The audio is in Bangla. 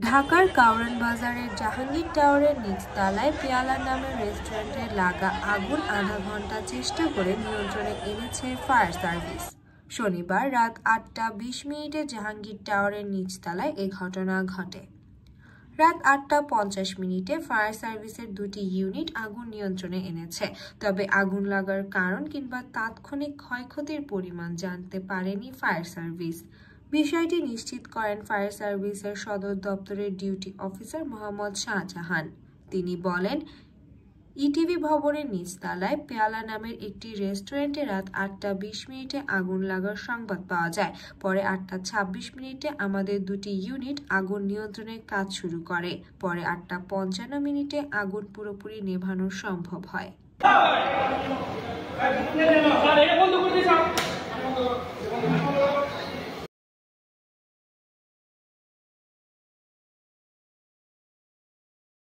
ঢাকার কাউরান বাজারের জাহাঙ্গীর টাওয়ারের নিচতলায় পেয়ালা নামের রেস্টুরেন্টে লাগা আগুন আধা ঘন্টা চেষ্টা করে নিয়ন্ত্রণে এনেছে ফায়ার সার্ভিস। শনিবার রাত ৮টা ২০ জাহাঙ্গীর টাওয়ারের নিচতলায় এ ঘটনা ঘটে। রাত ৮টা ৫০ ফায়ার সার্ভিসের দুটি ইউনিট আগুন নিয়ন্ত্রণে এনেছে, তবে আগুন লাগার কারণ কিংবা তাৎক্ষণিক ক্ষয়ক্ষতির পরিমাণ জানতে পারেনি ফায়ার সার্ভিস। বিষয়টি নিশ্চিত করেন ফায়ার সার্ভিসের সদর দপ্তরের ডিউটি অফিসার মোহাম্মদ শাহজাহান। তিনি বলেন, ইটিভি ভবনের নিচতলায় পেয়ালা নামের একটি রেস্টুরেন্টে রাত ৮টা ২০ আগুন লাগার সংবাদ পাওয়া যায়। পরে ৮টা ২৬ আমাদের দুটি ইউনিট আগুন নিয়ন্ত্রণের কাজ শুরু করে। পরে ৮টা ৫৫ আগুন পুরোপুরি নেভানো সম্ভব হয়।